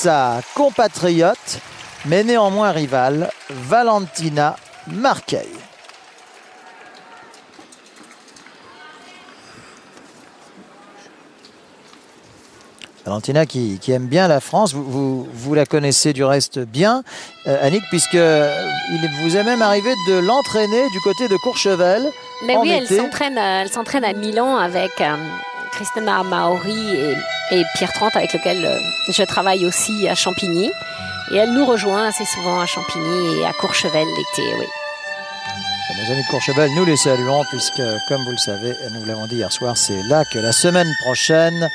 sa compatriote, mais néanmoins rivale, Valentina Marquez. Valentina qui aime bien la France, vous la connaissez du reste bien, Annick, puisqu'il vous est même arrivé de l'entraîner du côté de Courchevel. Mais oui, elle s'entraîne à Milan avec Christina Maori et Pierre Trente, avec lequel je travaille aussi à Champigny. Et elle nous rejoint assez souvent à Champigny et à Courchevel l'été, oui. Nos amis de Courchevel, nous les saluons, puisque, comme vous le savez, nous l'avons dit hier soir, c'est là que la semaine prochaine...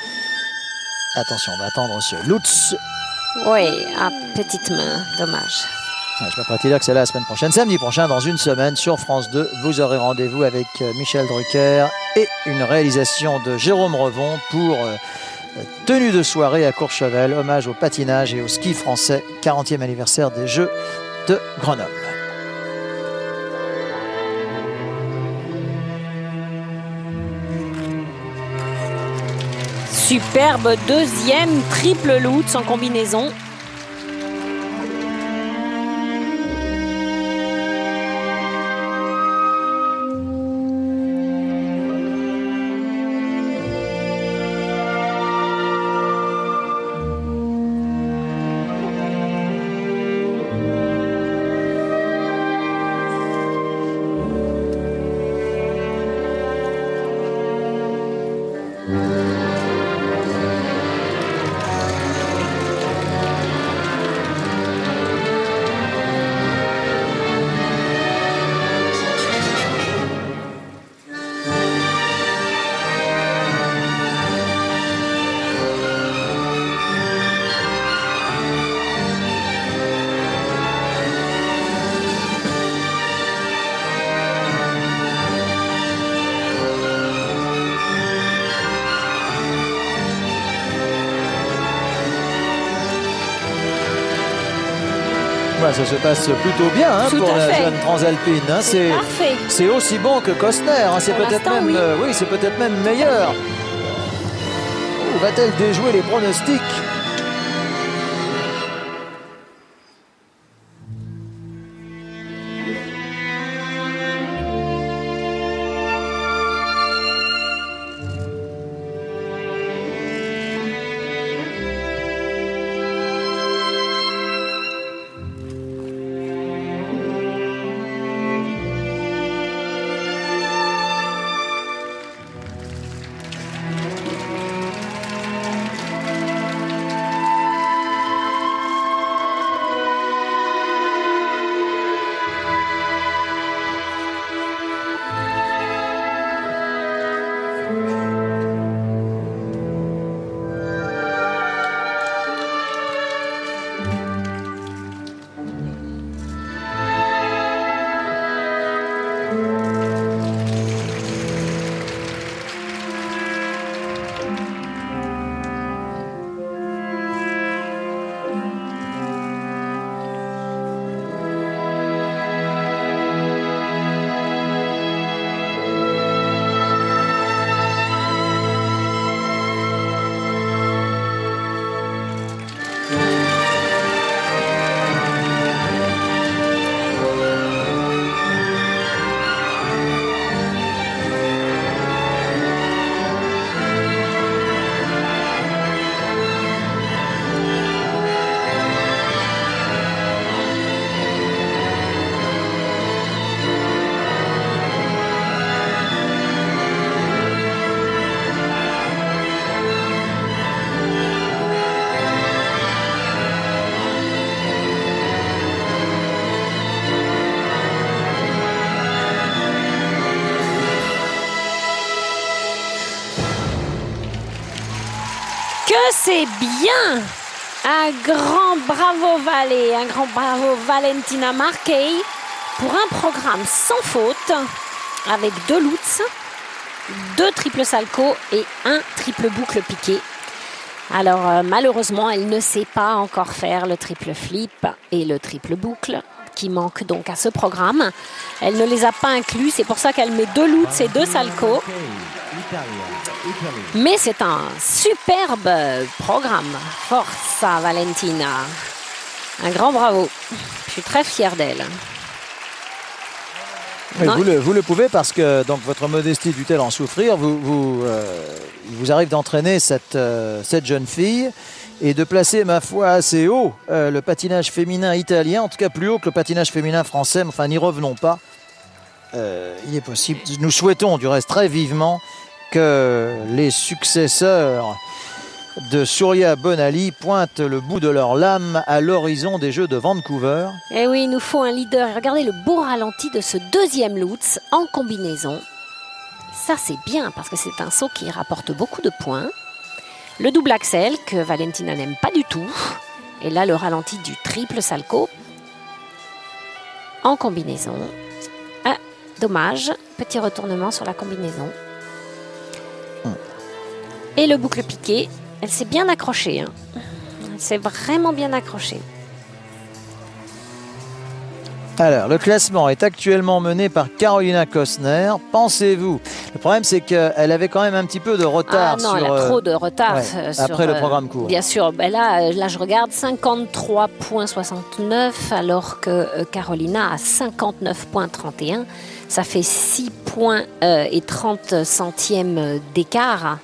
Attention, on va attendre ce Lutz. Oui, à petite main, dommage. Je ne peux pas te dire que c'est la semaine prochaine. Samedi prochain, dans une semaine, sur France 2, vous aurez rendez-vous avec Michel Drucker et une réalisation de Jérôme Revon pour tenue de soirée à Courchevel, hommage au patinage et au ski français, 40e anniversaire des Jeux de Grenoble. Superbe deuxième triple Lutz en combinaison. Ça se passe plutôt bien pour la jeune transalpine. C'est aussi bon que Costner. C'est peut-être même, c'est peut-être même meilleur. Va-t-elle déjouer les pronostics? C'est bien. Un grand bravo Valé, un grand bravo Valentina Marquez pour un programme sans faute avec 2 Lutz, 2 triples salco et 1 triple boucle piqué. Alors malheureusement, elle ne sait pas encore faire le triple flip et le triple boucle. qui manquent donc à ce programme. Elle ne les a pas inclus, c'est pour ça qu'elle met 2 Lutz et 2 Salchow. Mais c'est un superbe programme. Forza Valentina. Un grand bravo. Je suis très fière d'elle. Oui, vous le pouvez parce que donc, votre modestie dut-elle en souffrir. Il vous arrive d'entraîner cette jeune fille et de placer, ma foi, assez haut le patinage féminin italien, en tout cas plus haut que le patinage féminin français. Mais enfin, n'y revenons pas. Il est possible. Nous souhaitons du reste très vivement que les successeurs de Surya Bonali pointent le bout de leur lame à l'horizon des Jeux de Vancouver. Et oui, il nous faut un leader. Regardez le beau ralenti de ce deuxième Lutz en combinaison. Ça, c'est bien parce que c'est un saut qui rapporte beaucoup de points. Le double axel que Valentina n'aime pas du tout. Et là, le ralenti du triple Salchow en combinaison. Ah, dommage. Petit retournement sur la combinaison. Et le boucle piqué. Elle s'est bien accrochée. Hein. Elle s'est vraiment bien accrochée. Alors, le classement est actuellement mené par Carolina Kostner. Pensez-vous, le problème c'est qu'elle avait quand même un petit peu de retard. Ah non, elle a trop de retard. Après le programme court. Bien sûr, ben là je regarde 53,69 alors que Carolina a 59,31. Ça fait 6 points et 30 centièmes d'écart.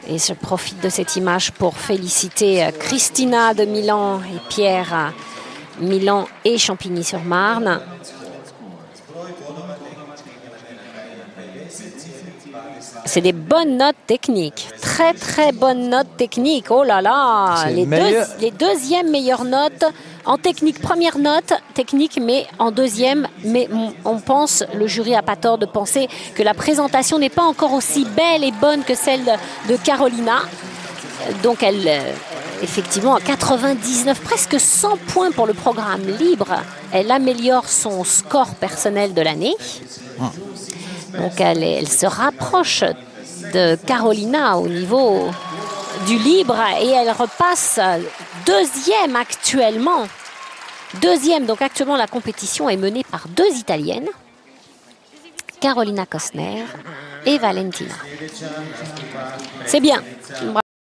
Et je profite de cette image pour féliciter Christina de Milan et Pierre Milan et Champigny-sur-Marne. C'est des bonnes notes techniques, très très bonnes notes techniques. Oh là là, les deuxièmes meilleures notes en technique, première note technique, mais en deuxième. Mais on pense, le jury n'a pas tort de penser que la présentation n'est pas encore aussi belle et bonne que celle de Carolina. Donc elle, effectivement, à 99, presque 100 points pour le programme libre, elle améliore son score personnel de l'année. Donc elle se rapproche de Carolina au niveau du libre et elle repasse deuxième actuellement. Deuxième, donc actuellement la compétition est menée par 2 Italiennes, Carolina Kostner et Valentina. C'est bien.